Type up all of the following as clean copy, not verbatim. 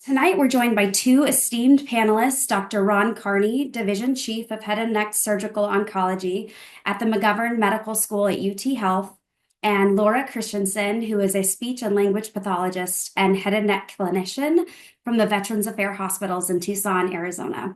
Tonight, we're joined by two esteemed panelists, Dr. Ron Carney, Division Chief of Head and Neck Surgical Oncology at the McGovern Medical School at UT Health, and Laura Christensen, who is a speech and language pathologist and head and neck clinician from the Veterans Affairs Hospitals in Tucson, Arizona.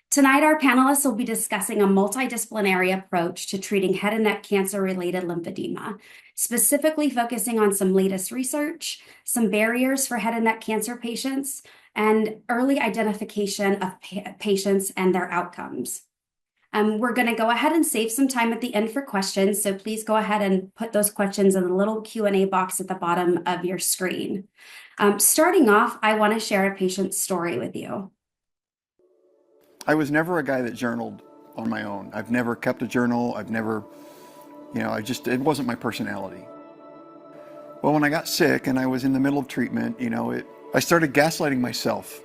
Tonight, our panelists will be discussing a multidisciplinary approach to treating head and neck cancer-related lymphedema, specifically focusing on some latest research, some barriers for head and neck cancer patients, and early identification of patients and their outcomes. We're going to go ahead and save some time at the end for questions, so please go ahead and put those questions in the little Q&A box at the bottom of your screen. Starting off, I want to share a patient's story with you. I was never a guy that journaled on my own. I've never kept a journal. I've never, it wasn't my personality. Well, when I got sick and I was in the middle of treatment, I started gaslighting myself,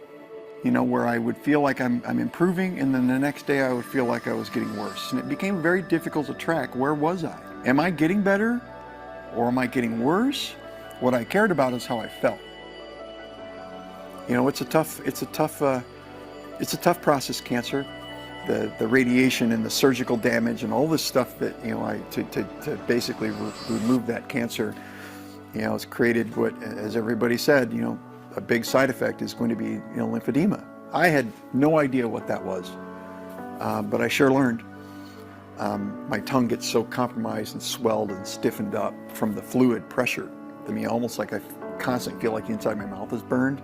where I would feel like I'm improving, and then the next day I would feel like I was getting worse. And it became very difficult to track, where was I? Am I getting better or am I getting worse? What I cared about is how I felt. It's a tough process, cancer. The radiation and the surgical damage and all this stuff that, to basically remove that cancer, it's created what, as everybody said, a big side effect is going to be, lymphedema. I had no idea what that was, but I sure learned. My tongue gets so compromised and swelled and stiffened up from the fluid pressure. Almost like I constantly feel like the inside of my mouth is burned.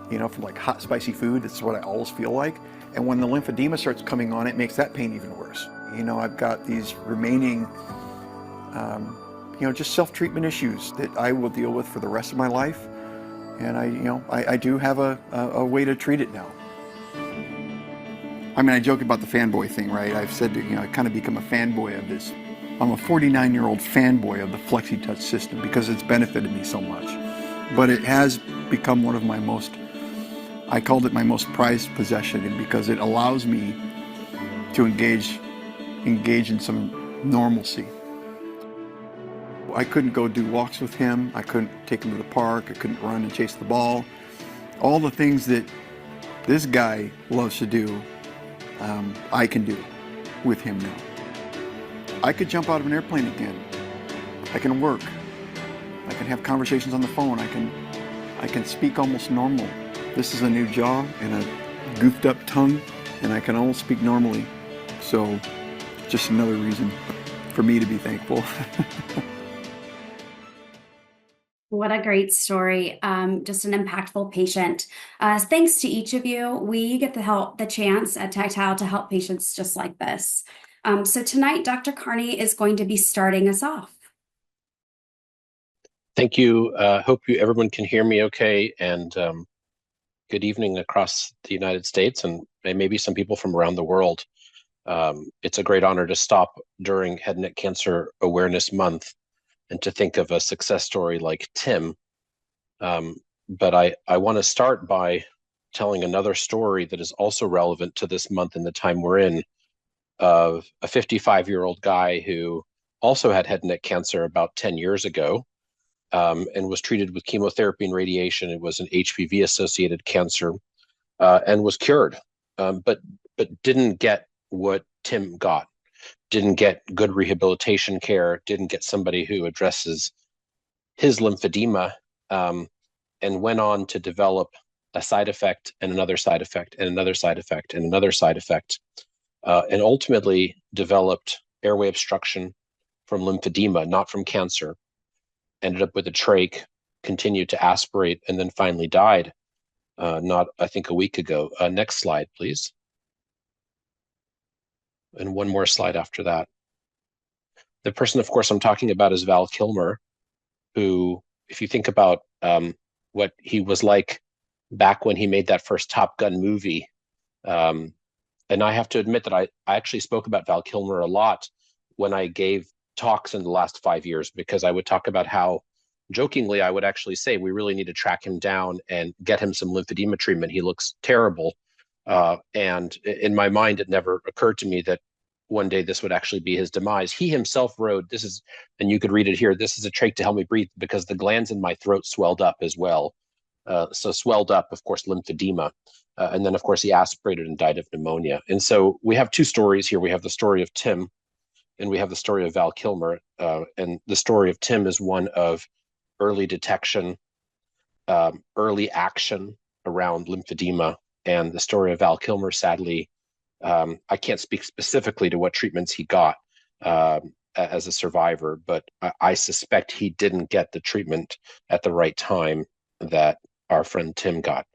From like hot, spicy food. That's what I always feel like. And when the lymphedema starts coming on, it makes that pain even worse. I've got these remaining, just self-treatment issues that I will deal with for the rest of my life. And I do have a way to treat it now. I joke about the fanboy thing, right? I've said, I kind of become a fanboy of this. I'm a 49-year-old fanboy of the FlexiTouch system because it's benefited me so much. But it has become one of my I called it my most prized possession, and because it allows me to engage in some normalcy. I couldn't go do walks with him. I couldn't take him to the park. I couldn't run and chase the ball. All the things that this guy loves to do, I can do with him now. I could jump out of an airplane again. I can work. I can have conversations on the phone. I can speak almost normal. This is a new jaw and a goofed up tongue, and I can almost speak normally. So just another reason for me to be thankful. What a great story. Just an impactful patient. Thanks to each of you. We get the chance at Tactile to help patients just like this. So tonight, Dr. Carney is going to be starting us off. Thank you. Hope everyone can hear me okay. And good evening across the United States and maybe some people from around the world. It's a great honor to stop during Head and Neck Cancer Awareness Month and to think of a success story like Tim. But I want to start by telling another story that is also relevant to this month and the time we're in, of a 55-year-old guy who also had head and neck cancer about 10 years ago. And was treated with chemotherapy and radiation. It was an HPV-associated cancer, and was cured, but didn't get what Tim got. Didn't get good rehabilitation care. Didn't get somebody who addresses his lymphedema, and went on to develop a side effect and another side effect and another side effect and another side effect, and ultimately developed airway obstruction from lymphedema, not from cancer. Ended up with a trach, continued to aspirate, and then finally died, I think a week ago. Next slide, please. And one more slide after that. The person, of course, I'm talking about is Val Kilmer, who, if you think about what he was like back when he made that first Top Gun movie, and I have to admit that I actually spoke about Val Kilmer a lot when I gave talks in the last 5 years, because I would talk about how, jokingly, I would actually say we really need to track him down and get him some lymphedema treatment. He looks terrible. And in my mind, it never occurred to me that one day this would actually be his demise. He himself wrote, this is, and you could read it here, "This is a trach to help me breathe because the glands in my throat swelled up as well." So swelled up, of course, lymphedema. And then, of course, he aspirated and died of pneumonia. And so we have two stories here. We have the story of Tim, and we have the story of Val Kilmer. And the story of Tim is one of early detection, early action around lymphedema. And the story of Val Kilmer, sadly, I can't speak specifically to what treatments he got as a survivor, but I suspect he didn't get the treatment at the right time that our friend Tim got.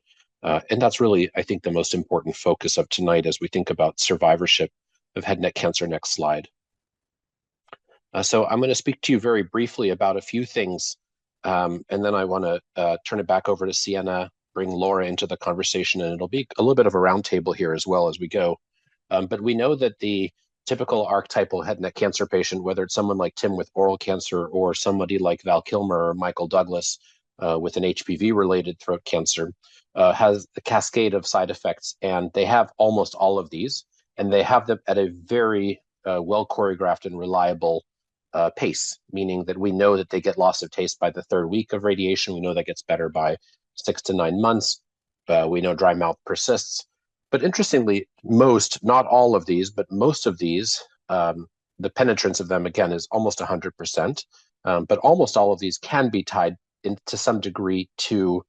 And that's really, I think, the most important focus of tonight as we think about survivorship of head and neck cancer. Next slide. So I'm going to speak to you very briefly about a few things, and then I want to turn it back over to Sienna, bring Laura into the conversation, and it'll be a little bit of a roundtable here as well as we go. But we know that the typical archetypal head and neck cancer patient, whether it's someone like Tim with oral cancer or somebody like Val Kilmer or Michael Douglas with an HPV-related throat cancer, has a cascade of side effects, and they have almost all of these, and they have them at a very well choreographed and reliable pace, meaning that we know that they get loss of taste by the third week of radiation. We know that gets better by 6 to 9 months. We know dry mouth persists. But interestingly, most, not all of these, but most of these, the penetrance of them, again, is almost 100%. But almost all of these can be tied to some degree to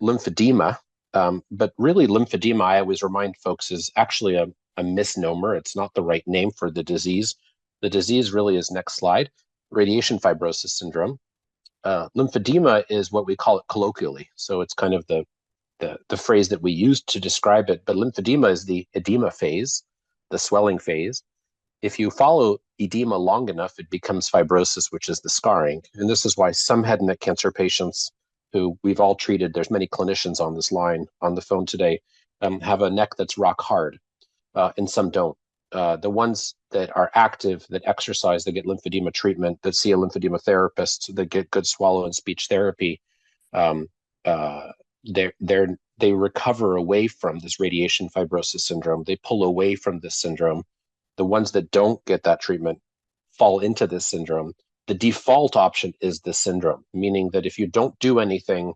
lymphedema. But really, lymphedema, I always remind folks, is actually a misnomer. It's not the right name for the disease. The disease really is, next slide, radiation fibrosis syndrome. Lymphedema is what we call it colloquially. So it's kind of the phrase that we use to describe it. But lymphedema is the edema phase, the swelling phase. If you follow edema long enough, it becomes fibrosis, which is the scarring. And this is why some head and neck cancer patients who we've all treated, there's many clinicians on this line on the phone today, have a neck that's rock hard, and some don't. The ones that are active, that exercise, that get lymphedema treatment, that see a lymphedema therapist, that get good swallow and speech therapy, they recover away from this radiation fibrosis syndrome. They pull away from this syndrome. The ones that don't get that treatment fall into this syndrome. The default option is this syndrome, meaning that if you don't do anything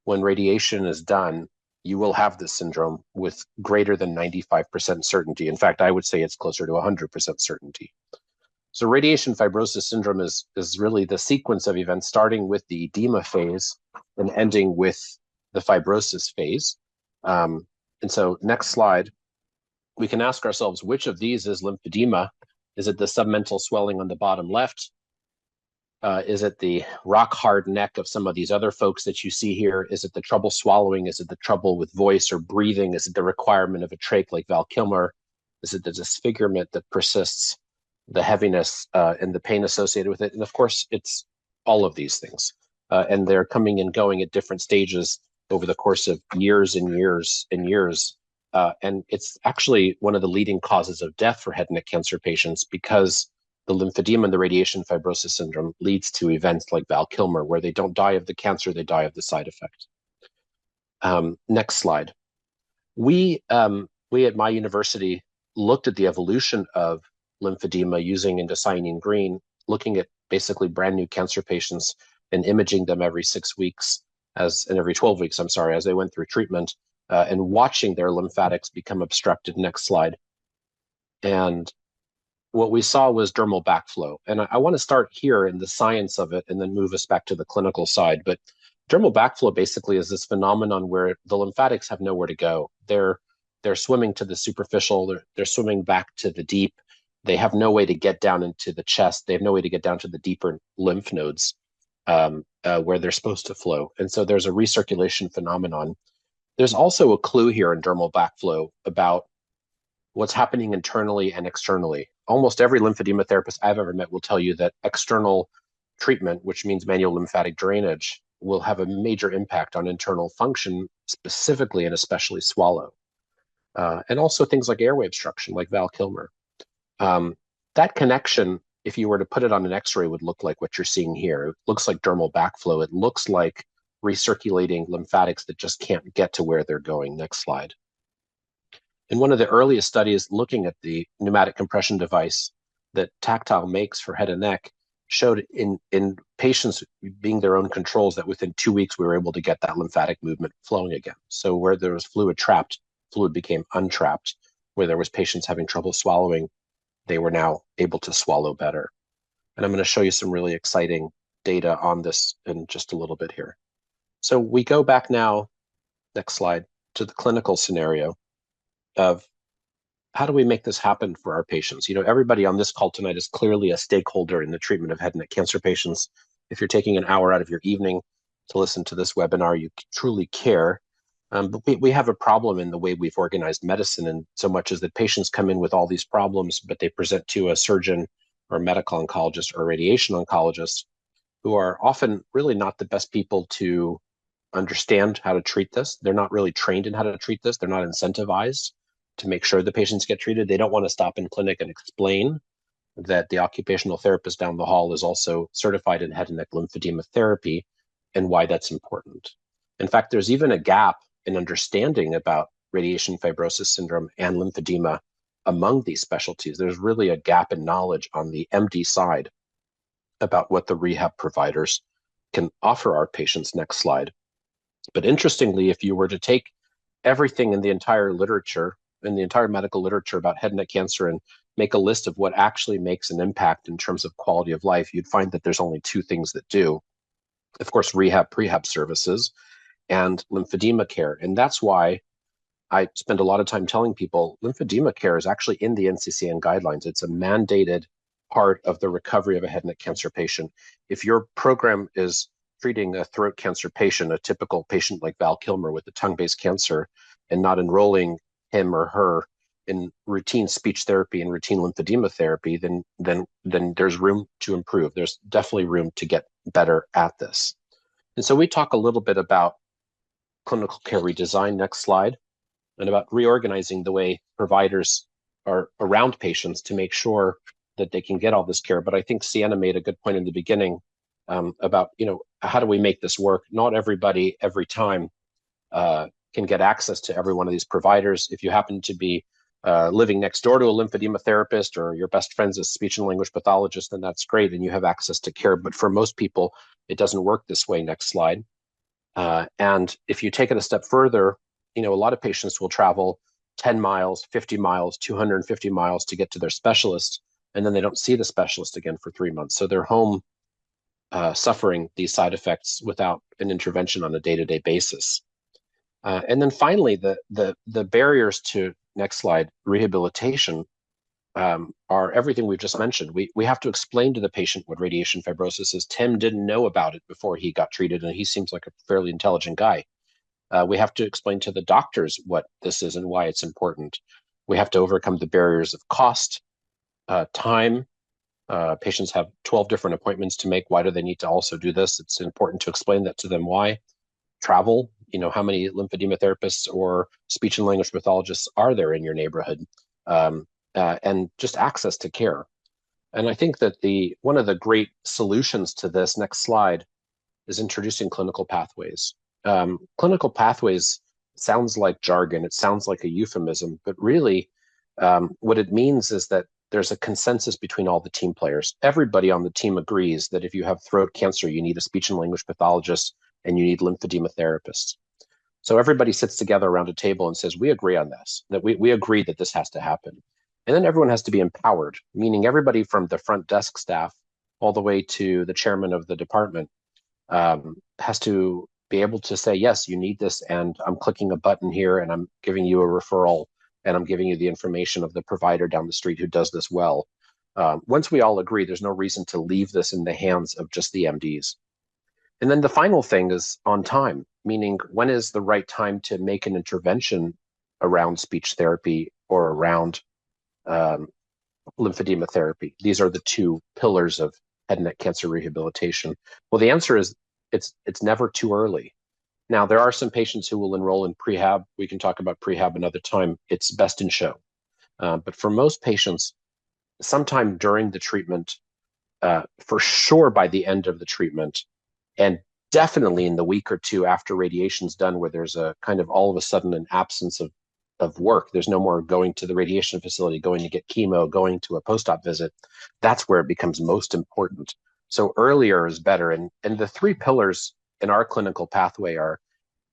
when radiation is done, you will have this syndrome with greater than 95% certainty. In fact, I would say it's closer to 100% certainty. So radiation fibrosis syndrome is really the sequence of events starting with the edema phase and ending with the fibrosis phase. And so next slide, we can ask ourselves, which of these is lymphedema? Is it the submental swelling on the bottom left? Is it the rock hard neck of some of these other folks that you see here? Is it the trouble swallowing? Is it the trouble with voice or breathing? Is it the requirement of a trach like Val Kilmer? Is it the disfigurement that persists, the heaviness and the pain associated with it? And of course, it's all of these things. And they're coming and going at different stages over the course of years and years and years. And it's actually one of the leading causes of death for head and neck cancer patients because the lymphedema and the radiation fibrosis syndrome leads to events like Val Kilmer, where they don't die of the cancer, they die of the side effect. Next slide. We at my university looked at the evolution of lymphedema using indocyanine green, looking at basically brand new cancer patients and imaging them every 6 weeks, and every 12 weeks, I'm sorry, as they went through treatment, and watching their lymphatics become obstructed. Next slide. And what we saw was dermal backflow. And I want to start here in the science of it and then move us back to the clinical side. But dermal backflow basically is this phenomenon where the lymphatics have nowhere to go. They're swimming to the superficial, they're swimming back to the deep. They have no way to get down into the chest. They have no way to get down to the deeper lymph nodes where they're supposed to flow. And so there's a recirculation phenomenon. There's also a clue here in dermal backflow about what's happening internally and externally. Almost every lymphedema therapist I've ever met will tell you that external treatment, which means manual lymphatic drainage, will have a major impact on internal function, specifically and especially swallow. And also things like airway obstruction, like Val Kilmer. That connection, if you were to put it on an X-ray, would look like what you're seeing here. It looks like dermal backflow. It looks like recirculating lymphatics that just can't get to where they're going. Next slide. In one of the earliest studies looking at the pneumatic compression device that Tactile makes for head and neck, showed in patients being their own controls that within 2 weeks we were able to get that lymphatic movement flowing again. So where there was fluid trapped, fluid became untrapped. Where there was patients having trouble swallowing, they were now able to swallow better. And I'm going to show you some really exciting data on this in just a little bit here. So we go back now, next slide, to the clinical scenario of how do we make this happen for our patients? You know, everybody on this call tonight is clearly a stakeholder in the treatment of head and neck cancer patients. If you're taking an hour out of your evening to listen to this webinar, you truly care. But we have a problem in the way we've organized medicine, and so much as that patients come in with all these problems, but they present to a surgeon or a medical oncologist or a radiation oncologist who are often really not the best people to understand how to treat this. They're not really trained in how to treat this. They're not incentivized to make sure the patients get treated. They don't want to stop in clinic and explain that the occupational therapist down the hall is also certified in head and neck lymphedema therapy and why that's important. In fact, there's even a gap in understanding about radiation fibrosis syndrome and lymphedema among these specialties. There's really a gap in knowledge on the MD side about what the rehab providers can offer our patients. Next slide. But interestingly, if you were to take everything in the entire literature, in the entire medical literature about head and neck cancer and make a list of what actually makes an impact in terms of quality of life, you'd find that there's only two things that do. Of course, rehab, prehab services, and lymphedema care. And that's why I spend a lot of time telling people lymphedema care is actually in the NCCN guidelines. It's a mandated part of the recovery of a head and neck cancer patient. If your program is treating a throat cancer patient, a typical patient like Val Kilmer with the tongue-based cancer, and not enrolling him or her in routine speech therapy and routine lymphedema therapy, then there's room to improve. There's definitely room to get better at this. And so we talk a little bit about clinical care redesign, next slide, and about reorganizing the way providers are around patients to make sure that they can get all this care. But I think Sienna made a good point in the beginning about, you know, how do we make this work? Not everybody every time can get access to every one of these providers. If you happen to be living next door to a lymphedema therapist, or your best friend's a speech and language pathologist, then that's great and you have access to care. But for most people, it doesn't work this way. Next slide. And if you take it a step further, you know, a lot of patients will travel 10 miles, 50 miles, 250 miles to get to their specialist, and then they don't see the specialist again for 3 months. So they're home suffering these side effects without an intervention on a day-to-day basis. And then finally, the barriers to, next slide, rehabilitation are everything we've just mentioned. We have to explain to the patient what radiation fibrosis is. Tim didn't know about it before he got treated, and he seems like a fairly intelligent guy. We have to explain to the doctors what this is and why it's important. We have to overcome the barriers of cost, time. Patients have 12 different appointments to make. Why do they need to also do this? It's important to explain that to them. Why? Travel, you know, how many lymphedema therapists or speech and language pathologists are there in your neighborhood? And just access to care. And I think that one of the great solutions to this, next slide, is introducing clinical pathways. Clinical pathways sounds like jargon. It sounds like a euphemism, but really what it means is that there's a consensus between all the team players. Everybody on the team agrees that if you have throat cancer, you need a speech and language pathologist and you need lymphedema therapists. So everybody sits together around a table and says, we agree on this, that we agree that this has to happen. And then everyone has to be empowered, meaning everybody from the front desk staff all the way to the chairman of the department has to be able to say, yes, you need this, and I'm clicking a button here, and I'm giving you a referral, and I'm giving you the information of the provider down the street who does this well. Once we all agree, there's no reason to leave this in the hands of just the MDs. And then the final thing is on time, meaning when is the right time to make an intervention around speech therapy or around lymphedema therapy. These are the two pillars of head and neck cancer rehabilitation. Well, the answer is it's never too early. Now, there are some patients who will enroll in prehab. We can talk about prehab another time. It's best in show. But for most patients, sometime during the treatment, for sure by the end of the treatment, and definitely in the week or two after radiation's done, where there's a kind of all of a sudden an absence of work. There's no more going to the radiation facility, going to get chemo, going to a post-op visit. That's where it becomes most important. So earlier is better. And the three pillars in our clinical pathway are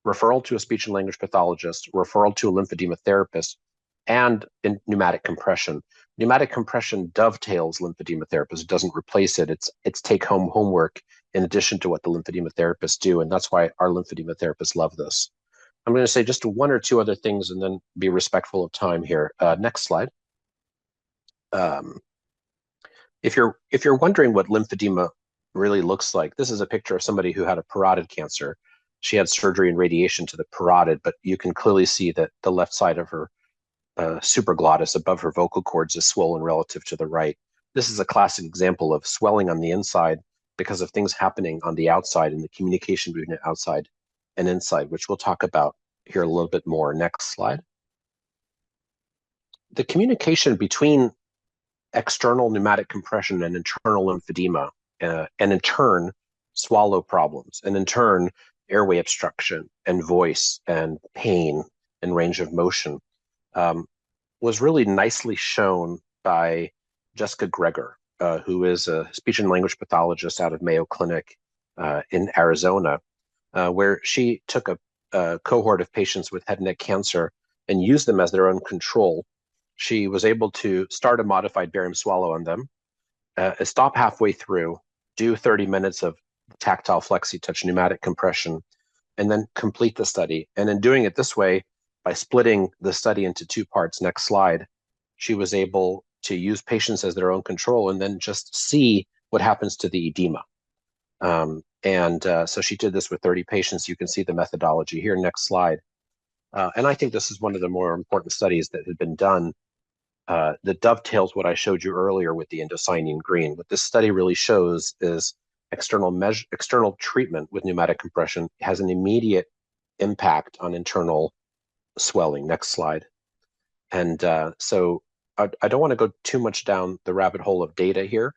referral to a speech and language pathologist, referral to a lymphedema therapist, and in pneumatic compression. Pneumatic compression dovetails lymphedema therapist. It doesn't replace it. It's take-home homework in addition to what the lymphedema therapists do, and that's why our lymphedema therapists love this. I'm going to say just one or two other things and then be respectful of time here. Next slide. If you're wondering what lymphedema really looks like, this is a picture of somebody who had a parotid cancer. She had surgery and radiation to the parotid, but you can clearly see that the left side of her supraglottis above her vocal cords is swollen relative to the right. This is a classic example of swelling on the inside because of things happening on the outside and the communication between the outside and inside, which we'll talk about here a little bit more. Next slide. The communication between external pneumatic compression and internal lymphedema, and in turn, swallow problems, and in turn, airway obstruction and voice and pain and range of motion, was really nicely shown by Jessica Greger, who is a speech and language pathologist out of Mayo Clinic in Arizona, where she took a cohort of patients with head and neck cancer and used them as their own control. She was able to start a modified barium swallow on them, stop halfway through, do 30 minutes of tactile flexi-touch pneumatic compression, and then complete the study. And in doing it this way, by splitting the study into two parts, next slide, she was able to use patients as their own control and then just see what happens to the edema. So she did this with 30 patients. You can see the methodology here. Next slide. And I think this is one of the more important studies that had been done that dovetails what I showed you earlier with the indocyanine green. What this study really shows is external treatment with pneumatic compression has an immediate impact on internal swelling. Next slide. And so I don't want to go too much down the rabbit hole of data here.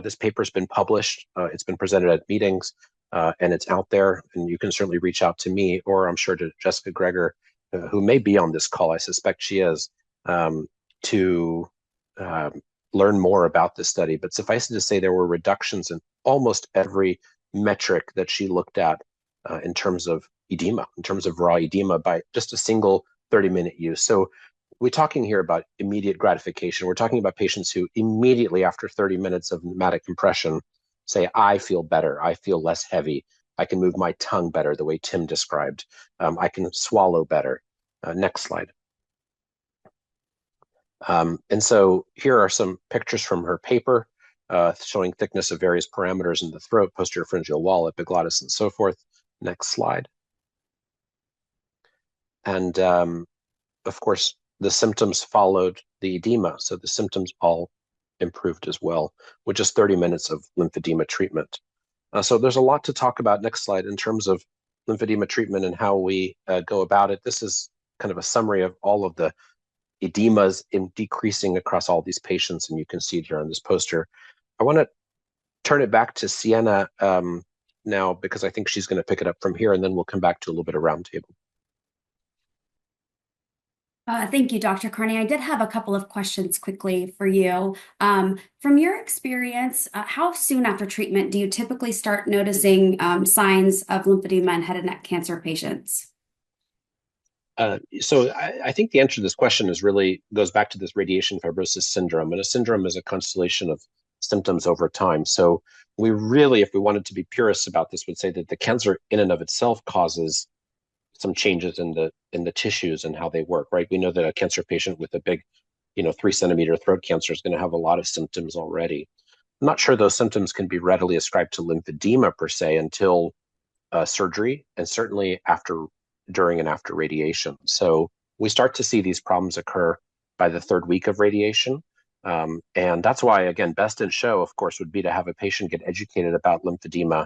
This paper's been published, it's been presented at meetings, and it's out there, and you can certainly reach out to me, or I'm sure to Jessica Greger, who may be on this call, I suspect she is, to learn more about this study. But suffice it to say, there were reductions in almost every metric that she looked at in terms of edema, in terms of raw edema, by just a single 30-minute use. So we're talking here about immediate gratification. We're talking about patients who immediately after 30 minutes of pneumatic compression say, I feel better, I feel less heavy, I can move my tongue better, the way Tim described, I can swallow better. Next slide. And so here are some pictures from her paper showing thickness of various parameters in the throat, posterior pharyngeal wall, epiglottis, and so forth. Next slide. And of course, the symptoms followed the edema. So the symptoms all improved as well with just 30 minutes of lymphedema treatment. So there's a lot to talk about. Next slide. In terms of lymphedema treatment and how we go about it, this is kind of a summary of all of the edemas in decreasing across all these patients, and you can see it here on this poster. I want to turn it back to Sienna now, because I think she's going to pick it up from here, and then we'll come back to a little bit of roundtable. Thank you, Dr. Carney. I did have a couple of questions quickly for you. From your experience, how soon after treatment do you typically start noticing signs of lymphedema in head and neck cancer patients? So I think the answer to this question is really goes back to this radiation fibrosis syndrome. And a syndrome is a constellation of symptoms over time. So we really, if we wanted to be purists about this, would say that the cancer in and of itself causes some changes in the tissues and how they work, right? We know that a cancer patient with a big, 3-centimeter throat cancer is going to have a lot of symptoms already. I'm not sure those symptoms can be readily ascribed to lymphedema per se until surgery, and certainly during and after radiation. So we start to see these problems occur by the 3rd week of radiation. And that's why, again, best in show, of course, would be to have a patient get educated about lymphedema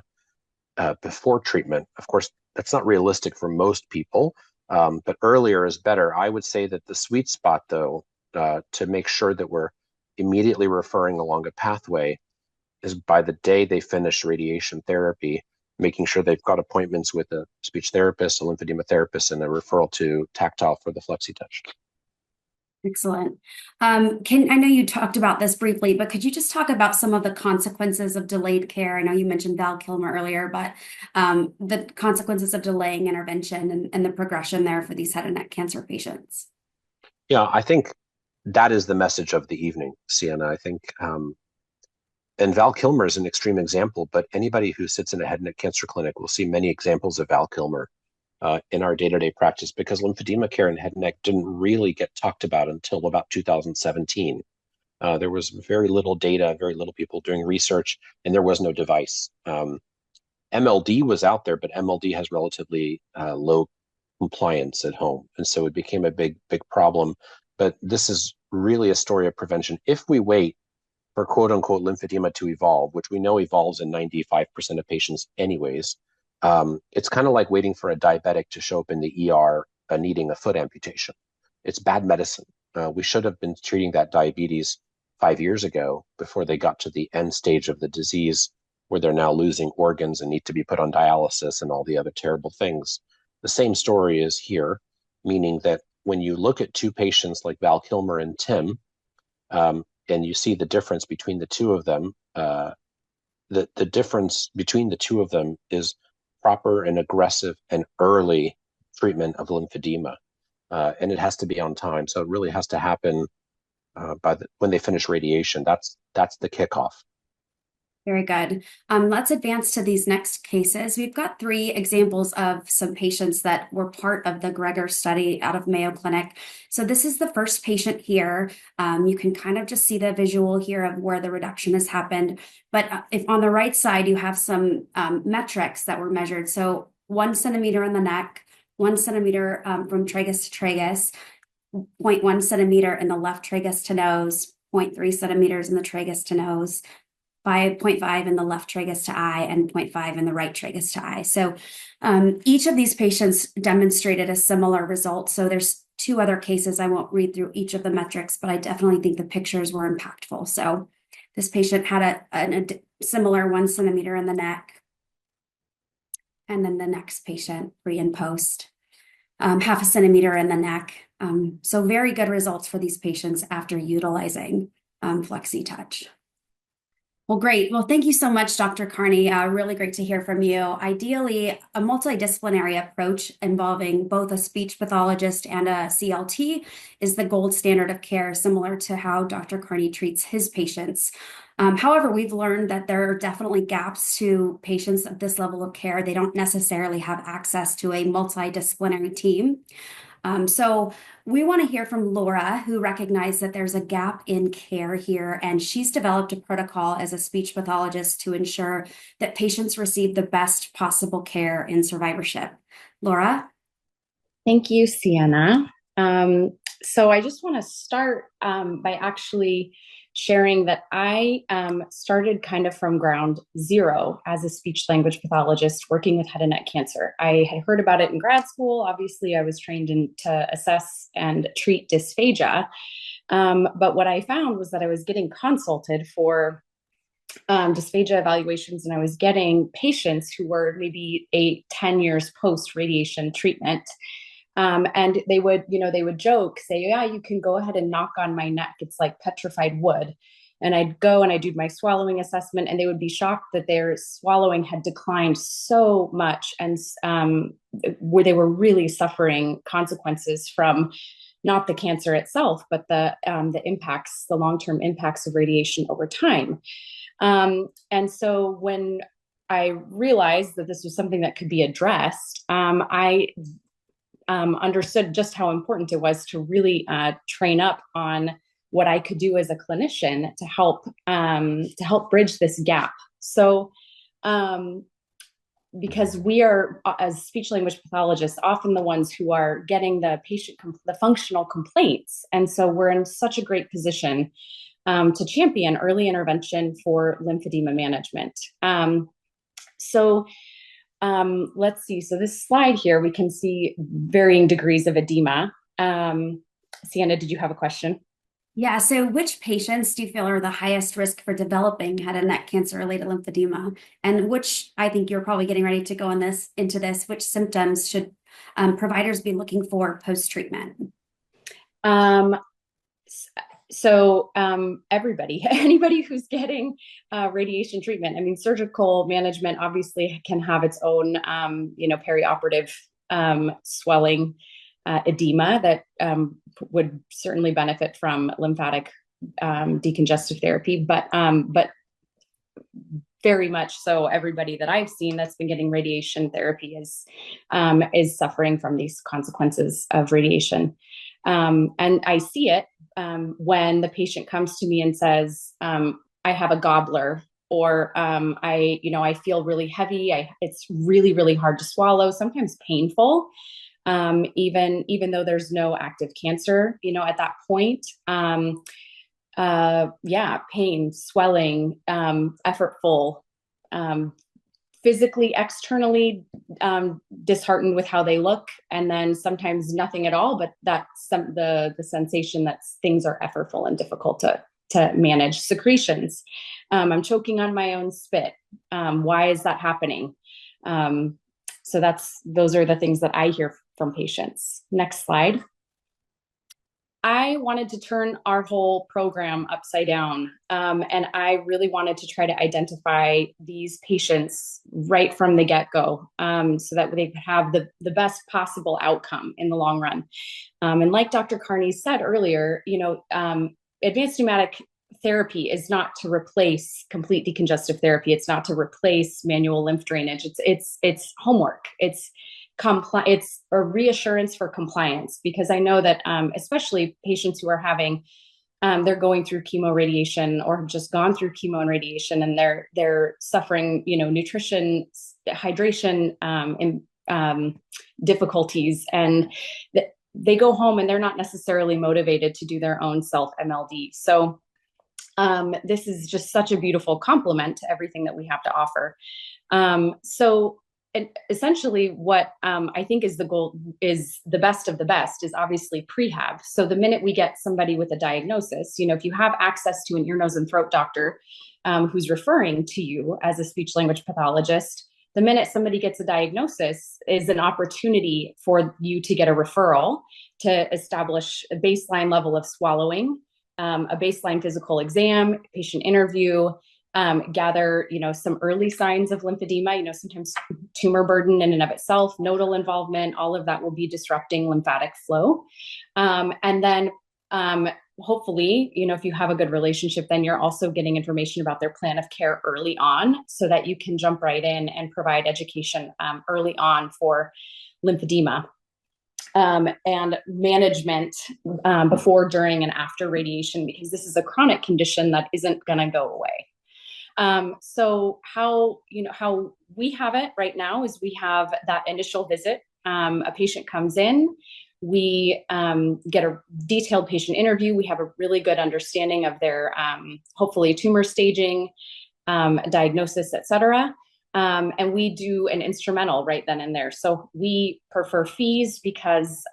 before treatment. Of course, that's not realistic for most people, but earlier is better. I would say that the sweet spot, though, to make sure that we're immediately referring along a pathway is by the day they finish radiation therapy, making sure they've got appointments with a speech therapist, a lymphedema therapist, and a referral to tactile for the flexi touch. Excellent. I know you talked about this briefly, but could you just talk about some of the consequences of delayed care? I know you mentioned Val Kilmer earlier, but the consequences of delaying intervention and the progression there for these head and neck cancer patients. Yeah, I think that is the message of the evening, Sienna. I think, and Val Kilmer is an extreme example, but anybody who sits in a head and neck cancer clinic will see many examples of Val Kilmer in our day-to-day practice, because lymphedema care in head and neck didn't really get talked about until about 2017. There was very little data, very little people doing research, and there was no device. MLD was out there, but MLD has relatively low compliance at home. And so it became a big, big problem. But this is really a story of prevention. If we wait for quote unquote lymphedema to evolve, which we know evolves in 95% of patients anyways, it's kind of like waiting for a diabetic to show up in the ER needing a foot amputation. It's bad medicine. We should have been treating that diabetes 5 years ago before they got to the end stage of the disease, where they're now losing organs and need to be put on dialysis and all the other terrible things. The same story is here, meaning that when you look at two patients like Val Kilmer and Tim, and you see the difference between the two of them, the difference between the two of them is proper and aggressive and early treatment of lymphedema. And it has to be on time. So it really has to happen when they finish radiation. That's the kickoff. Very good. Let's advance to these next cases. We've got 3 examples of some patients that were part of the Gregor study out of Mayo Clinic. So this is the first patient here. You can kind of just see the visual here of where the reduction has happened. But if on the right side, you have some metrics that were measured. So 1 centimeter in the neck, 1 centimeter from tragus to tragus, 0.1 centimeter in the left tragus to nose, 0.3 centimeters in the tragus to nose, 5.5 in the left tragus to eye, and 0.5 in the right tragus to eye. So each of these patients demonstrated a similar result. So there's 2 other cases. I won't read through each of the metrics, but I definitely think the pictures were impactful. So this patient had a similar 1 centimeter in the neck. And then the next patient, pre and post, 0.5 centimeter in the neck. So very good results for these patients after utilizing FlexiTouch. Well, great. Well, thank you so much, Dr. Carney. Really great to hear from you. Ideally, a multidisciplinary approach involving both a speech pathologist and a CLT is the gold standard of care, similar to how Dr. Carney treats his patients. However, we've learned that there are definitely gaps to patients at this level of care. They don't necessarily have access to a multidisciplinary team. So we want to hear from Laura, who recognized that there's a gap in care here, and she's developed a protocol as a speech pathologist to ensure that patients receive the best possible care in survivorship. Laura? Thank you, Sienna. So I just want to start by actually sharing that I started kind of from ground zero as a speech language pathologist working with head and neck cancer. I had heard about it in grad school. Obviously, I was trained to assess and treat dysphagia. But what I found was that I was getting consulted for dysphagia evaluations, and I was getting patients who were maybe 10 years post radiation treatment. And they would joke, say, yeah, you can go ahead and knock on my neck. It's like petrified wood. And I'd go and I'd do my swallowing assessment, and they would be shocked that their swallowing had declined so much. And where they were really suffering consequences from not the cancer itself, but the impacts, the long-term impacts of radiation over time. And so when I realized that this was something that could be addressed, I understood just how important it was to really train up on what I could do as a clinician to help bridge this gap. So, because we are, as speech language pathologists, often the ones who are getting the the functional complaints, and so we're in such a great position to champion early intervention for lymphedema management. Let's see. So this slide here, we can see varying degrees of edema. Sienna, did you have a question? Yeah. So which patients do you feel are the highest risk for developing head and neck cancer-related lymphedema? And which, I think you're probably getting ready to go into this, which symptoms should providers be looking for post-treatment? So everybody, anybody who's getting radiation treatment, I mean, surgical management obviously can have its own, perioperative swelling, edema that would certainly benefit from lymphatic decongestive therapy, but very much so everybody that I've seen that's been getting radiation therapy is suffering from these consequences of radiation. And I see it when the patient comes to me and says, I have a gobbler, or I feel really heavy. It's really, really hard to swallow, sometimes painful, even though there's no active cancer, at that point. Pain, swelling, effortful, physically, externally disheartened with how they look, and then sometimes nothing at all, but that's the sensation that things are effortful and difficult to manage. Secretions, I'm choking on my own spit. Why is that happening? So those are the things that I hear from patients. Next slide. I wanted to turn our whole program upside down. And I really wanted to try to identify these patients right from the get-go, so that they could have the best possible outcome in the long run. And like Dr. Carney said earlier, advanced pneumatic therapy is not to replace complete decongestive therapy. It's not to replace manual lymph drainage. It's homework. It's a reassurance for compliance, because I know that especially patients who are having they're going through chemo radiation or have just gone through chemo and radiation, and they're suffering nutrition, hydration difficulties, and they go home and they're not necessarily motivated to do their own self MLD. So this is just such a beautiful complement to everything that we have to offer. And essentially what I think is the goal, is the best of the best, is obviously prehab. So the minute we get somebody with a diagnosis, if you have access to an ear, nose, and throat doctor who's referring to you as a speech language pathologist, the minute somebody gets a diagnosis is an opportunity for you to get a referral to establish a baseline level of swallowing, a baseline physical exam, patient interview, gather, some early signs of lymphedema, sometimes tumor burden in and of itself, nodal involvement, all of that will be disrupting lymphatic flow. And then hopefully, if you have a good relationship, then you're also getting information about their plan of care early on, so that you can jump right in and provide education early on for lymphedema. And management before, during, and after radiation, because this is a chronic condition that isn't going to go away. So how we have it right now is we have that initial visit. A patient comes in, we get a detailed patient interview. We have a really good understanding of their hopefully tumor staging, diagnosis, et cetera. And we do an instrumental right then and there. So we prefer FEES because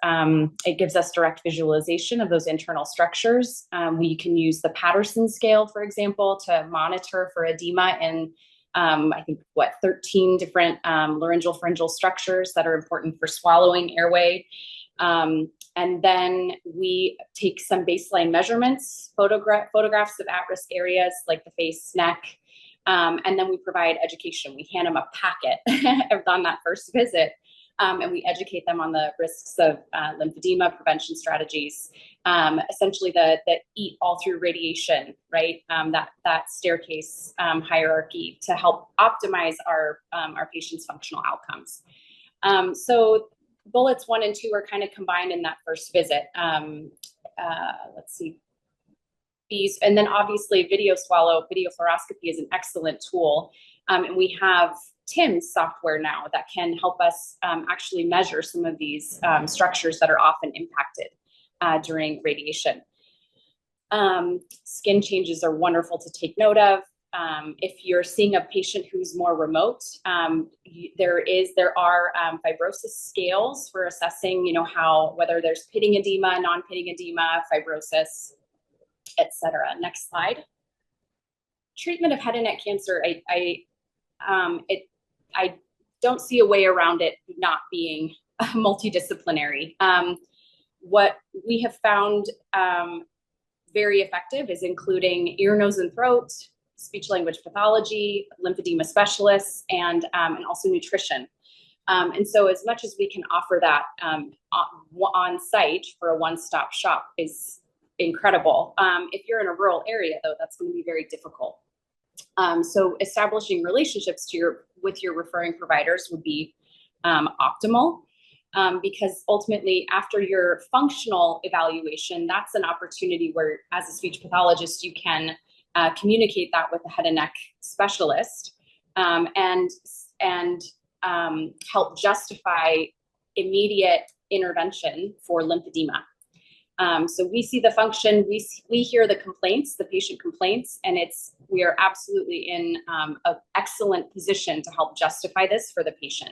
it gives us direct visualization of those internal structures. We can use the Patterson scale, for example, to monitor for edema in, 13 different laryngeal pharyngeal structures that are important for swallowing, airway. And then we take some baseline measurements, photographs of at-risk areas like the face, neck, and then we provide education. We hand them a packet on that first visit, and we educate them on the risks of lymphedema, prevention strategies, essentially the eat all through radiation, right? That staircase hierarchy to help optimize our patients' functional outcomes. So bullets 1 and 2 are kind of combined in that first visit. Let's see. And then obviously video fluoroscopy is an excellent tool. And we have TIMS software now that can help us actually measure some of these structures that are often impacted during radiation. Skin changes are wonderful to take note of. If you're seeing a patient who's more remote, there are fibrosis scales for assessing, whether there's pitting edema, non-pitting edema, fibrosis, etc. Next slide. Treatment of head and neck cancer, I don't see a way around it not being multidisciplinary. What we have found very effective is including ear, nose, and throat, speech language pathology, lymphedema specialists, and also nutrition. And so as much as we can offer that on site for a one-stop shop is incredible. If you're in a rural area, though, that's going to be very difficult. So establishing relationships with your referring providers would be optimal, because ultimately after your functional evaluation, that's an opportunity where, as a speech pathologist, you can communicate that with the head and neck specialist, and help justify immediate intervention for lymphedema. So we see the function, we hear the complaints, the patient complaints, and we are absolutely in an excellent position to help justify this for the patient.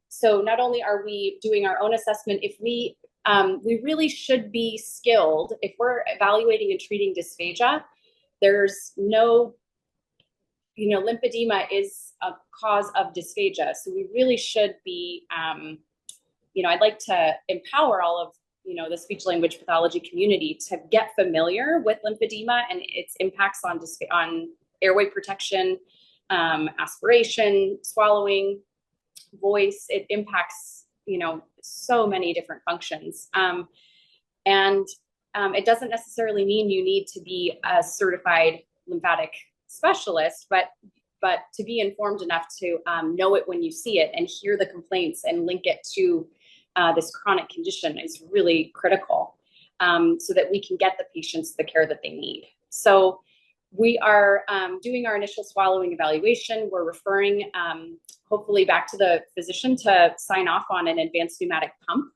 So not only are we doing our own assessment, if we really should be skilled, if we're evaluating and treating dysphagia, there's no, lymphedema is a cause of dysphagia. So we really should be, I'd like to empower all of, the speech language pathology community to get familiar with lymphedema and its impacts on airway protection, aspiration, swallowing, voice. It impacts, so many different functions. And it doesn't necessarily mean you need to be a certified lymphatic specialist, but to be informed enough to know it when you see it and hear the complaints and link it to this chronic condition is really critical, so that we can get the patients the care that they need. So we are doing our initial swallowing evaluation. We're referring hopefully back to the physician to sign off on an advanced pneumatic pump.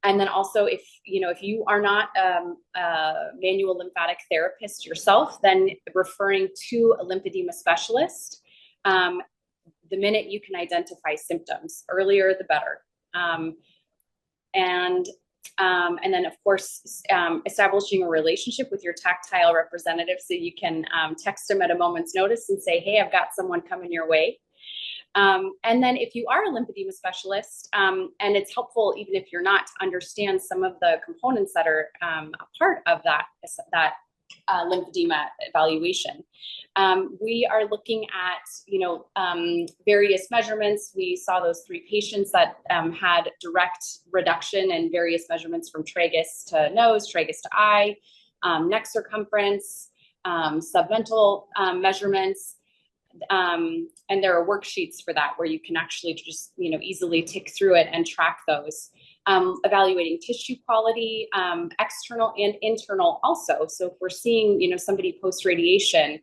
And then also, if you are not a manual lymphatic therapist yourself, then referring to a lymphedema specialist the minute you can identify symptoms. Earlier, the better. And then, of course, establishing a relationship with your tactile representative, so you can text them at a moment's notice and say, hey, I've got someone coming your way. And then if you are a lymphedema specialist, and it's helpful, even if you're not, to understand some of the components that are a part of that lymphedema evaluation. We are looking at, various measurements. We saw those 3 patients that had direct reduction in various measurements from tragus to nose, tragus to eye, neck circumference, submental measurements. And there are worksheets for that where you can actually just, easily tick through it and track those. Evaluating tissue quality, external and internal also. So if we're seeing, somebody post-radiation,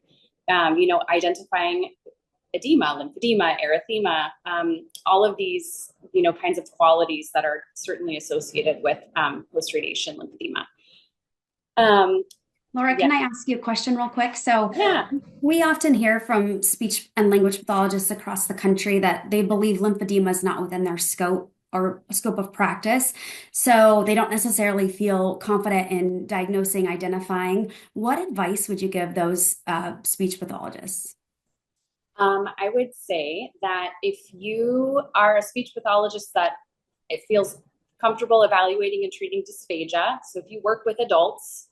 identifying edema, lymphedema, erythema, all of these, kinds of qualities that are certainly associated with post-radiation lymphedema. Laura, can I ask you a question real quick? So Yeah. We often hear from speech and language pathologists across the country that they believe lymphedema is not within their scope of practice. So they don't necessarily feel confident in diagnosing, identifying. What advice would you give those speech pathologists? I would say that if you are a speech pathologist that it feels comfortable evaluating and treating dysphagia, so if you work with adults,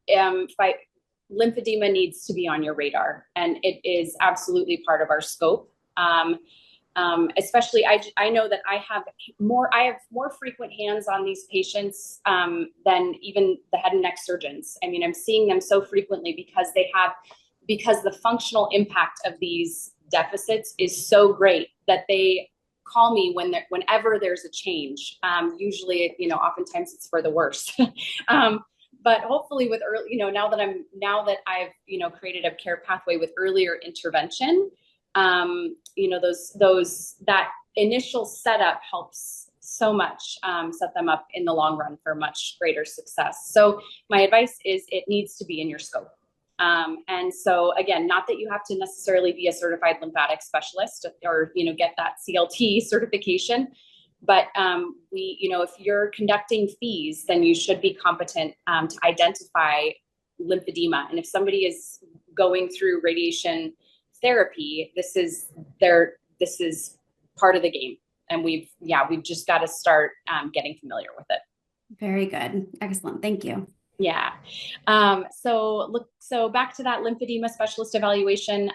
lymphedema needs to be on your radar, and it is absolutely part of our scope. Especially, I know that I have more frequent hands on these patients than even the head and neck surgeons. I mean, I'm seeing them so frequently because the functional impact of these deficits is so great that they call me whenever there's a change. Usually, oftentimes it's for the worse. But hopefully with early, now that I've, created a care pathway with earlier intervention, that initial setup helps so much, set them up in the long run for much greater success. So my advice is it needs to be in your scope. And so again, not that you have to necessarily be a certified lymphatic specialist or, get that CLT certification, but if you're conducting fees, then you should be competent to identify lymphedema. And if somebody is going through radiation therapy, this is part of the game. And we've just got to start getting familiar with it. Very good. Excellent. Thank you. Yeah. So back to that lymphedema specialist evaluation.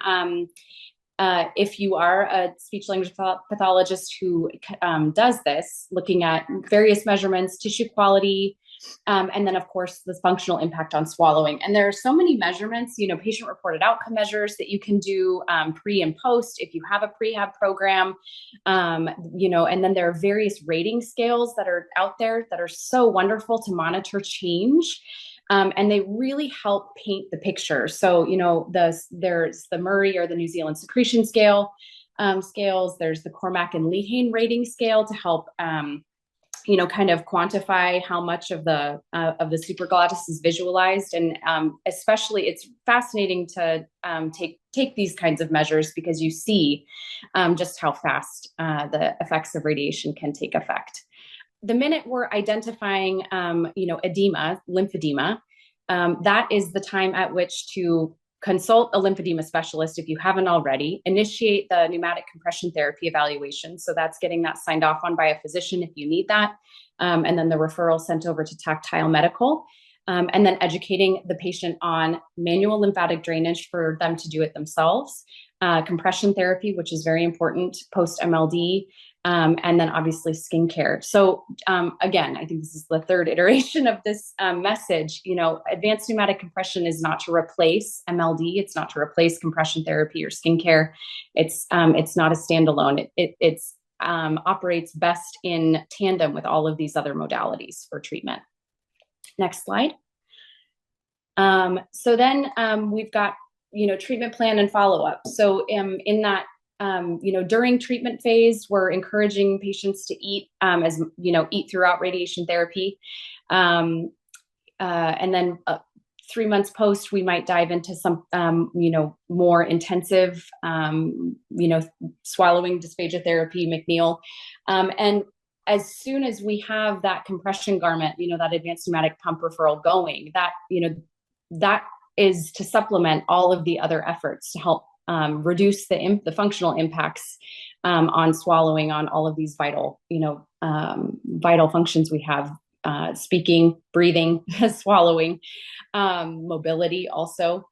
If you are a speech language pathologist who does this, looking at various measurements, tissue quality, and then of course the functional impact on swallowing. And there are so many measurements, patient reported outcome measures that you can do pre and post if you have a prehab program, and then there are various rating scales that are out there that are so wonderful to monitor change. And they really help paint the picture. So, there's the Murray or the New Zealand secretion scale scales. There's the Cormack and Lehane rating scale to help, kind of quantify how much of the supraglottis is visualized. And especially, it's fascinating to take these kinds of measures because you see just how fast the effects of radiation can take effect. The minute we're identifying, edema, lymphedema, that is the time at which to consult a lymphedema specialist if you haven't already, initiate the pneumatic compression therapy evaluation. So that's getting that signed off on by a physician if you need that. And then the referral sent over to Tactile Medical. And then educating the patient on manual lymphatic drainage for them to do it themselves, compression therapy, which is very important post-MLD, and then obviously skincare. So again, I think this is the third iteration of this message. Advanced pneumatic compression is not to replace MLD. It's not to replace compression therapy or skincare. It's not a standalone. It operates best in tandem with all of these other modalities for treatment. Next slide. So then we've got, treatment plan and follow-up. So in that, during treatment phase, we're encouraging patients to eat, eat throughout radiation therapy. And then 3 months post, we might dive into some, more intensive, swallowing dysphagia therapy, McNeil. And as soon as we have that compression garment, that advanced pneumatic pump referral going, that, that is to supplement all of the other efforts to help reduce the functional impacts on swallowing, on all of these vital, vital functions we have, speaking, breathing, swallowing, mobility also.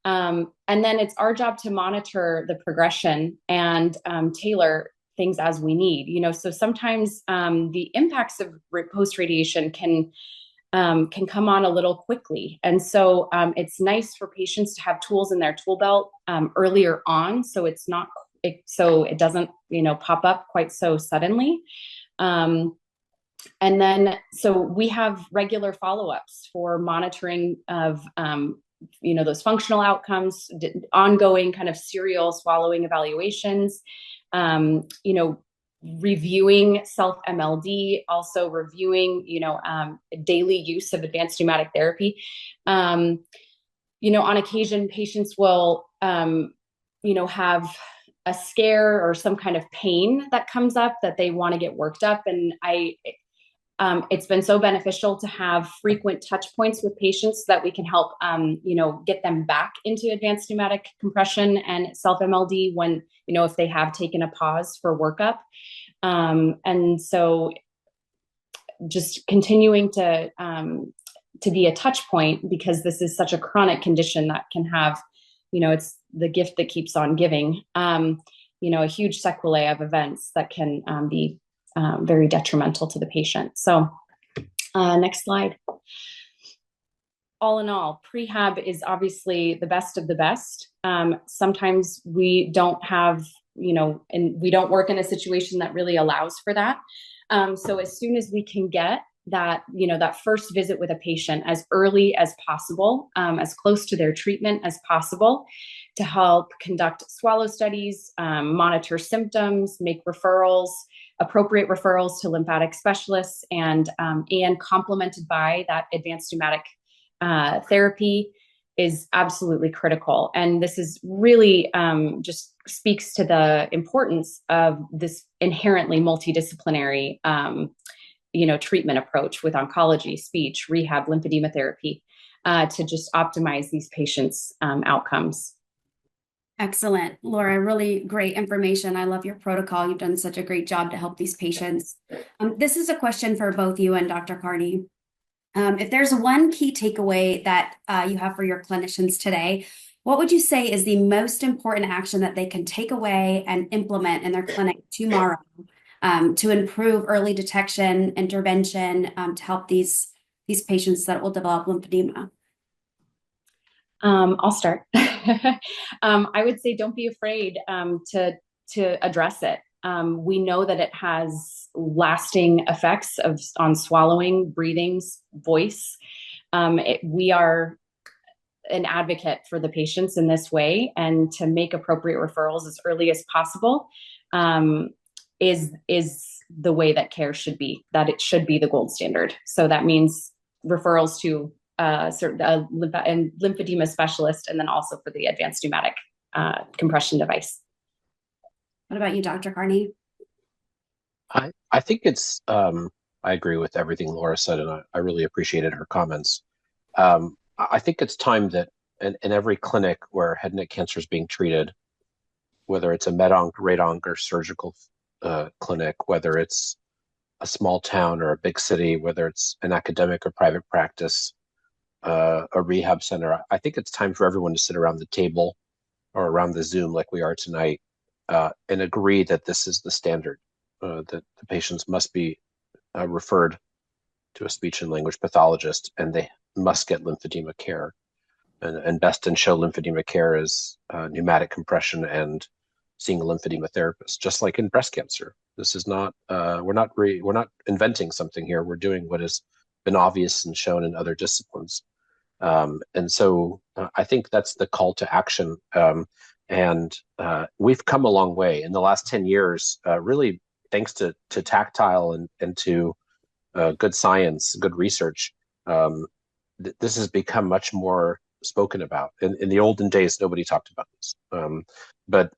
And then it's our job to monitor the progression and tailor things as we need. So sometimes the impacts of post-radiation can come on a little quickly. And so it's nice for patients to have tools in their tool belt earlier on, so it doesn't, pop up quite so suddenly. And then, so we have regular follow-ups for monitoring of, those functional outcomes, ongoing kind of serial swallowing evaluations, reviewing self-MLD, also reviewing, daily use of advanced pneumatic therapy. On occasion, patients will, have a scare or some kind of pain that comes up that they want to get worked up. And it's been so beneficial to have frequent touch points with patients so that we can help, get them back into advanced pneumatic compression and self-MLD when, if they have taken a pause for workup. And so just continuing to be a touch point, because this is such a chronic condition that can have, it's the gift that keeps on giving, a huge sequelae of events that can be very detrimental to the patient. So next slide. All in all, prehab is obviously the best of the best. Sometimes we don't have, and we don't work in a situation that really allows for that. So as soon as we can get that, that first visit with a patient as early as possible, as close to their treatment as possible, to help conduct swallow studies, monitor symptoms, make referrals, appropriate referrals to lymphatic specialists, and complemented by that advanced pneumatic therapy is absolutely critical. And this is really just speaks to the importance of this inherently multidisciplinary treatment approach with oncology, speech, rehab, lymphedema therapy to just optimize these patients' outcomes. Excellent. Laura, really great information. I love your protocol. You've done such a great job to help these patients. This is a question for both you and Dr. Carney. If there's one key takeaway that you have for your clinicians today, what would you say is the most important action that they can take away and implement in their clinic tomorrow to improve early detection, intervention, to help these patients that will develop lymphedema? I'll start. I would say don't be afraid to address it. We know that it has lasting effects on swallowing, breathing, voice. We are an advocate for the patients in this way, and to make appropriate referrals as early as possible is the way that care should be. That it should be the gold standard. So that means referrals to lymphedema specialist, and then also for the advanced pneumatic compression device. What about you, Dr. Carney? I think it's I agree with everything Laura said, and I really appreciated her comments. I think it's time that in every clinic where head and neck cancer is being treated, whether it's a med-onc, rad-onc, or surgical clinic, whether it's a small town or a big city, whether it's an academic or private practice, a rehab center, I think it's time for everyone to sit around the table or around the Zoom like we are tonight and agree that this is the standard, that the patients must be referred to a speech and language pathologist, and they must get lymphedema care. And best in show lymphedema care is pneumatic compression and seeing a lymphedema therapist, just like in breast cancer. This is not we're not inventing something here. We're doing what has been obvious and shown in other disciplines. And so I think that's the call to action. And we've come a long way in the last 10 years, really thanks to tactile and to good science, good research. This has become much more spoken about. In the olden days, nobody talked about this. But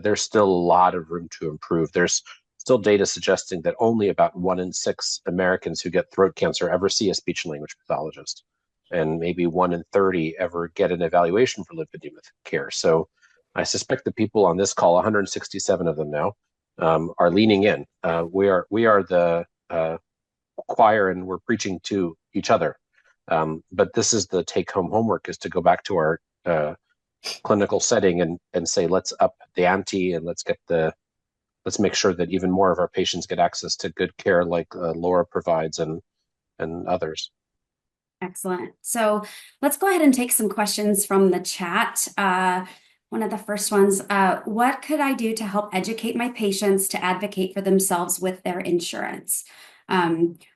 there's still a lot of room to improve. There's still data suggesting that only about 1 in 6 Americans who get throat cancer ever see a speech and language pathologist, and maybe 1 in 30 ever get an evaluation for lymphedema care. So I suspect the people on this call, 167 of them now, are leaning in. We are the choir, and we're preaching to each other. But this is the take-home homework: is to go back to our clinical setting and say, let's up the ante, and let's make sure that even more of our patients get access to good care like Laura provides and others. Excellent. So let's go ahead and take some questions from the chat. One of the first ones, what could I do to help educate my patients to advocate for themselves with their insurance?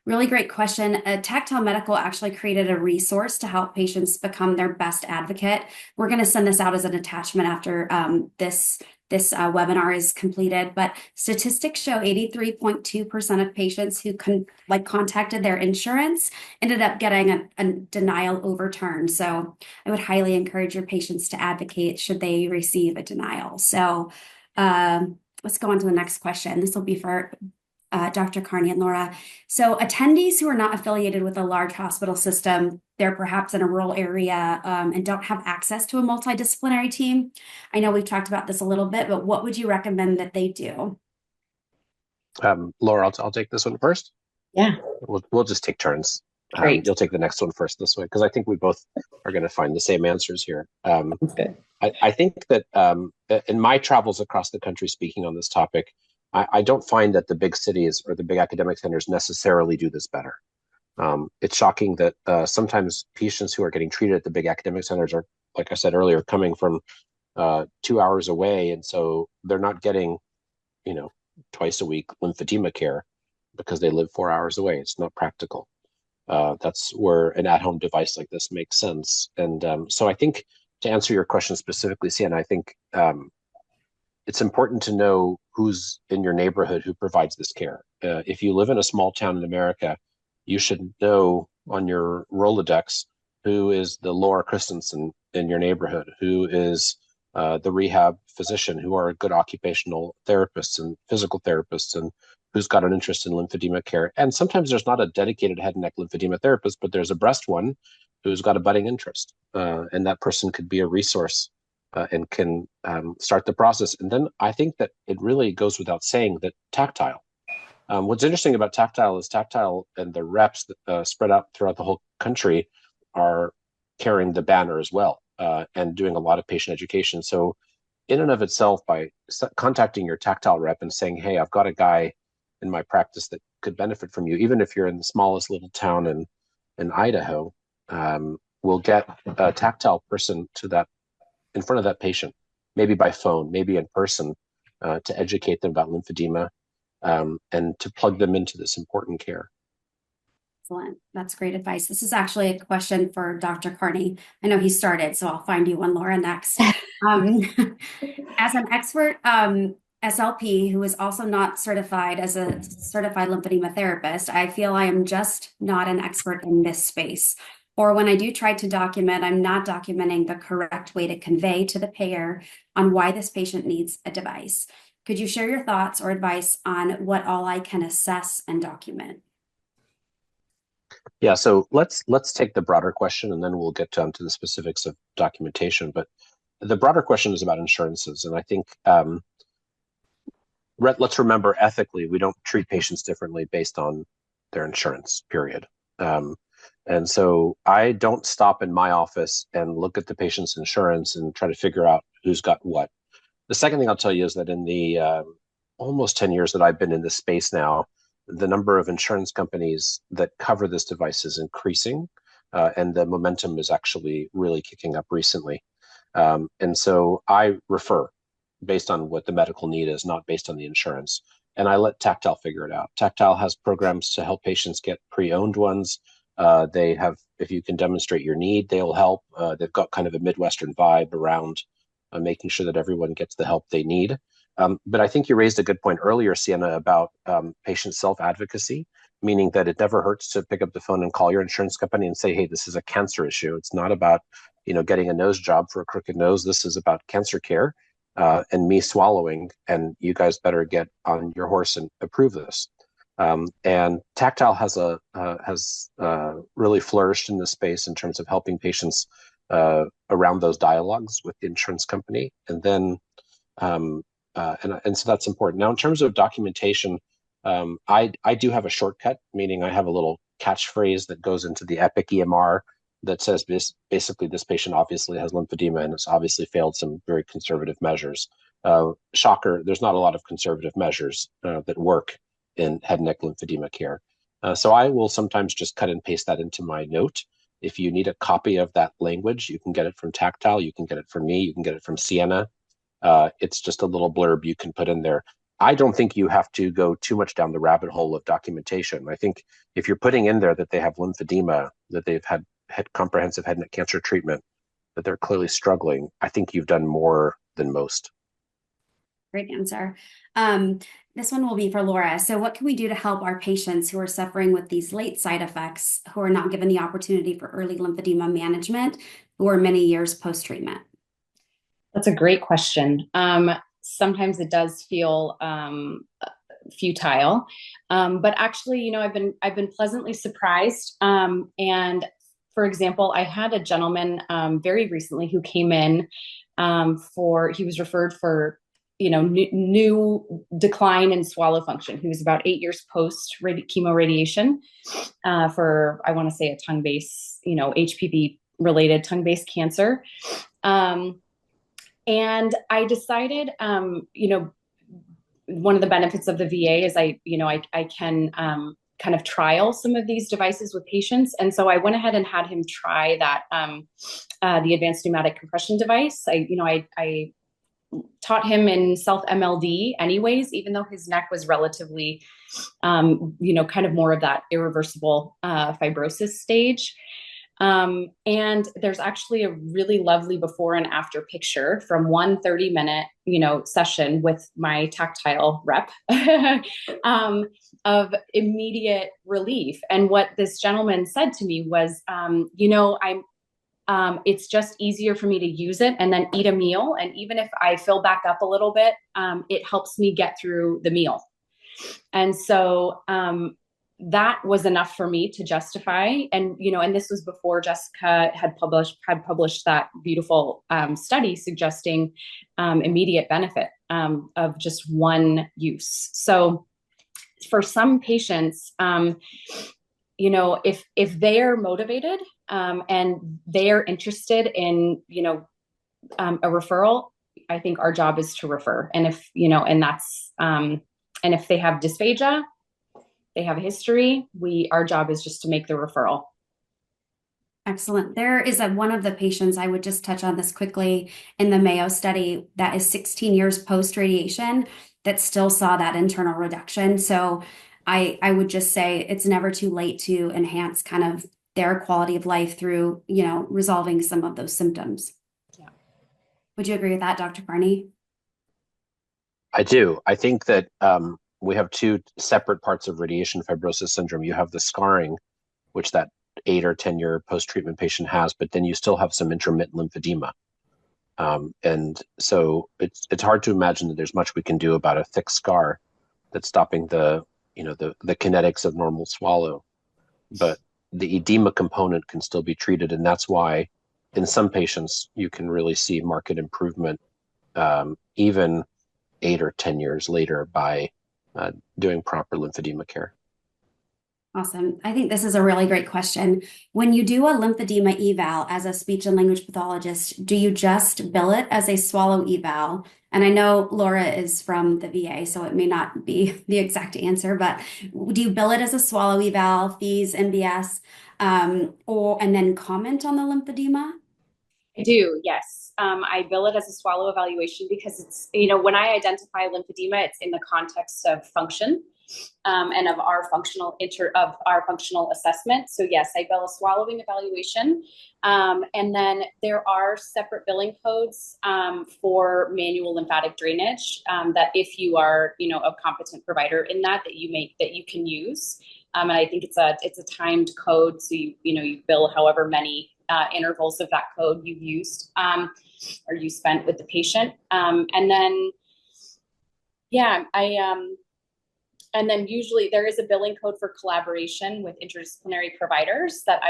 Really great question. Tactile Medical actually created a resource to help patients become their best advocate. We're going to send this out as an attachment after this webinar is completed, but statistics show 83.2% of patients who contacted their insurance ended up getting a denial overturned. So I would highly encourage your patients to advocate should they receive a denial. So let's go on to the next question. This will be for Dr. Carney and Laura. So attendees who are not affiliated with a large hospital system, they're perhaps in a rural area and don't have access to a multidisciplinary team. I know we've talked about this a little bit, but what would you recommend that they do? Laura, I'll take this one first. Yeah. We'll just take turns. Great. You'll take the next one first this way, because I think we both are going to find the same answers here. Good. I think that in my travels across the country speaking on this topic, I don't find that the big cities or the big academic centers necessarily do this better. It's shocking that sometimes patients who are getting treated at the big academic centers are, like I said earlier, coming from 2 hours away, and so they're not getting, twice a week lymphedema care because they live 4 hours away. It's not practical. That's where an at-home device like this makes sense. And so I think, to answer your question specifically, Sienna, I think it's important to know who's in your neighborhood who provides this care. If you live in a small town in America, you should know on your Rolodex who is the Laura Christensen in your neighborhood, who is the rehab physician, who are good occupational therapists and physical therapists, and who's got an interest in lymphedema care. And sometimes there's not a dedicated head and neck lymphedema therapist, but there's a breast one who's got a budding interest. And that person could be a resource and can start the process. And then I think that it really goes without saying that Tactile What's interesting about Tactile is Tactile and the reps that, spread out throughout the whole country are carrying the banner as well, and doing a lot of patient education. So in and of itself, by contacting your Tactile rep and saying, hey, I've got a guy in my practice that could benefit from you, even if you're in the smallest little town in Idaho, we'll get a Tactile person to that, in front of that patient, maybe by phone, maybe in person, to educate them about lymphedema, and to plug them into this important care. Excellent. That's great advice. This is actually a question for Dr. Carney. I know he started, so I'll find you one, Laura, next. As an expert SLP who is also not certified as a certified lymphedema therapist, I feel I am just not an expert in this space. Or when I do try to document, I'm not documenting the correct way to convey to the payer on why this patient needs a device. Could you share your thoughts or advice on what all I can assess and document? Yeah, so let's take the broader question, and then we'll get down to the specifics of documentation. But the broader question is about insurances, and I think let's remember, ethically, we don't treat patients differently based on their insurance, period. And so I don't stop in my office and look at the patient's insurance and try to figure out who's got what. The second thing I'll tell you is that in the almost 10 years that I've been in this space now, the number of insurance companies that cover this device is increasing, and the momentum is actually really kicking up recently. And so I refer based on what the medical need is, not based on the insurance. And I let Tactile figure it out. Tactile has programs to help patients get pre-owned ones. They have, if you can demonstrate your need, they'll help. They've got kind of a Midwestern vibe around making sure that everyone gets the help they need. But I think you raised a good point earlier, Sienna, about patient self-advocacy, meaning that it never hurts to pick up the phone and call your insurance company and say, hey, this is a cancer issue. It's not about, getting a nose job for a crooked nose. This is about cancer care, and me swallowing, and you guys better get on your horse and approve this. And Tactile has really flourished in this space in terms of helping patients around those dialogues with the insurance company. And then, and so that's important. Now, in terms of documentation, I do have a shortcut, meaning I have a little catchphrase that goes into the Epic EMR that says basically this patient obviously has lymphedema and it's obviously failed some very conservative measures. Shocker, there's not a lot of conservative measures that work in head and neck lymphedema care. So I will sometimes just cut and paste that into my note. If you need a copy of that language, you can get it from Tactile, you can get it from me, you can get it from Sienna. It's just a little blurb you can put in there. I don't think you have to go too much down the rabbit hole of documentation. I think if you're putting in there that they have lymphedema, that they've had comprehensive head and neck cancer treatment, that they're clearly struggling, I think you've done more than most. Great answer. This one will be for Laura. So what can we do to help our patients who are suffering with these late side effects, who are not given the opportunity for early lymphedema management, who are many years post-treatment? That's a great question. Sometimes it does feel futile, but actually, I've been pleasantly surprised. And for example, I had a gentleman very recently who came in he was referred for new decline in swallow function. He was about 8 years post chemo radiation for, I want to say, a tongue-based, HPV related tongue-based cancer. And I decided, one of the benefits of the VA is I can kind of trial some of these devices with patients. And so I went ahead and had him try that, the advanced pneumatic compression device. I taught him in self-MLD anyways, even though his neck was relatively, kind of more of that irreversible fibrosis stage. And there's actually a really lovely before and after picture from one 30-minute, session with my Tactile rep of immediate relief. And what this gentleman said to me was, it's just easier for me to use it and then eat a meal. And even if I fill back up a little bit, it helps me get through the meal. And so, that was enough for me to justify. And, and this was before Jessica had published that beautiful study suggesting immediate benefit of just one use. So for some patients, you know, if they are motivated and they are interested in, you know, a referral, I think our job is to refer. And if, you know, and that's, and if they have dysphagia, they have a history, our job is just to make the referral. Excellent. There is one of the patients, I would just touch on this quickly, in the Mayo study that is 16 years post-radiation that still saw that internal reduction. So I would just say it's never too late to enhance kind of their quality of life through, you know, resolving some of those symptoms. Yeah. Would you agree with that, Dr. Carney? I do. I think that we have two separate parts of radiation fibrosis syndrome. You have the scarring, which that 8 or 10-year post-treatment patient has, but then you still have some intermittent lymphedema. And so it's hard to imagine that there's much we can do about a thick scar that's stopping the kinetics of normal swallow. But the edema component can still be treated, and that's why in some patients you can really see marked improvement even 8 or 10 years later by doing proper lymphedema care. Awesome. I think this is a really great question. When you do a lymphedema eval as a speech and language pathologist, do you just bill it as a swallow eval? And I know Laura is from the VA, so it may not be the exact answer, but do you bill it as a swallow eval, fees, MBS, and then comment on the lymphedema? I do, yes. I bill it as a swallow evaluation because it's, you know, when I identify lymphedema, it's in the context of function and of our functional assessment. So yes, I bill a swallowing evaluation. And then there are separate billing codes for manual lymphatic drainage that if you are, you know, a competent provider in that you can use. And I think it's a timed code. So you bill however many intervals of that code you've used or you spent with the patient. And then, yeah, and then usually there is a billing code for collaboration with interdisciplinary providers that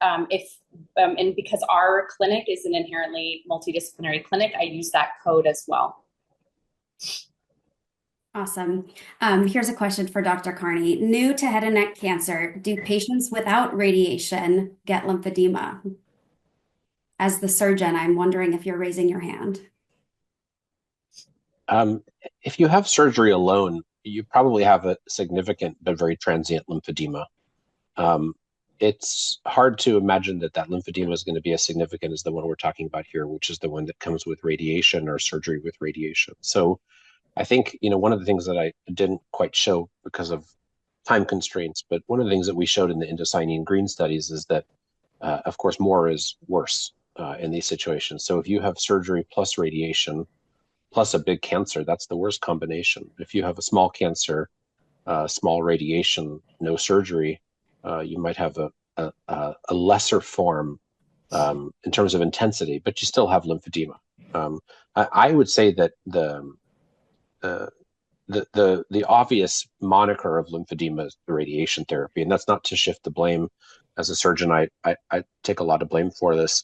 and because our clinic is an inherently multidisciplinary clinic, I use that code as well. Awesome. Here's a question for Dr. Carney. New to head and neck cancer, do patients without radiation get lymphedema? As the surgeon, I'm wondering if you're raising your hand. If you have surgery alone, you probably have a significant but very transient lymphedema. It's hard to imagine that lymphedema is going to be as significant as the one we're talking about here, which is the one that comes with radiation or surgery with radiation. So I think, you know, one of the things that I didn't quite show because of time constraints, but one of the things that we showed in the indocyanine green studies is that, of course, more is worse in these situations. So if you have surgery plus radiation, plus a big cancer, that's the worst combination. If you have a small cancer, small radiation, no surgery, you might have a lesser form in terms of intensity, but you still have lymphedema. I would say that the obvious moniker of lymphedema is the radiation therapy, and that's not to shift the blame. As a surgeon, I take a lot of blame for this.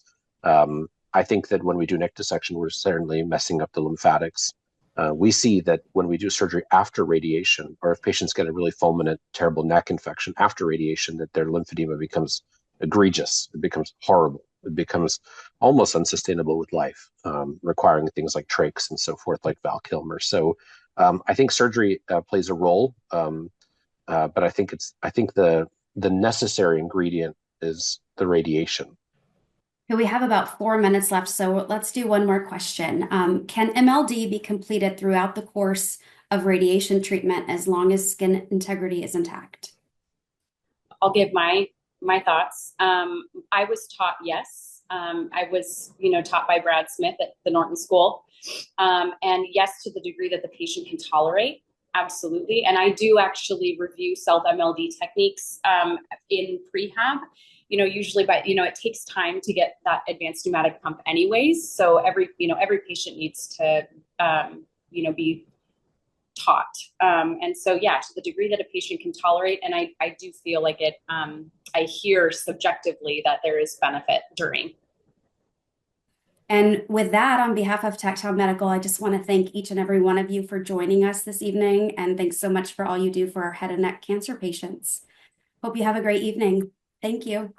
I think that when we do neck dissection, we're certainly messing up the lymphatics. We see that when we do surgery after radiation, or if patients get a really fulminant, terrible neck infection after radiation, that their lymphedema becomes egregious. It becomes horrible. It becomes almost unsustainable with life, requiring things like trachs and so forth, like Val Kilmer. So I think surgery plays a role, but I think the necessary ingredient is the radiation. Okay, we have about 4 minutes left, so let's do one more question. Can MLD be completed throughout the course of radiation treatment as long as skin integrity is intact? I'll give my thoughts. I was taught yes. I was, taught by Brad Smith at the Norton School. And yes, to the degree that the patient can tolerate, absolutely. And I do actually review self-MLD techniques in prehab. Usually it takes time to get that advanced pneumatic pump anyways. So every patient needs to, be taught. And so, yeah, to the degree that a patient can tolerate, and I do feel like it, I hear subjectively that there is benefit during. And with that, on behalf of Tactile Medical, I just want to thank each and every one of you for joining us this evening. And thanks so much for all you do for our head and neck cancer patients. Hope you have a great evening. Thank you.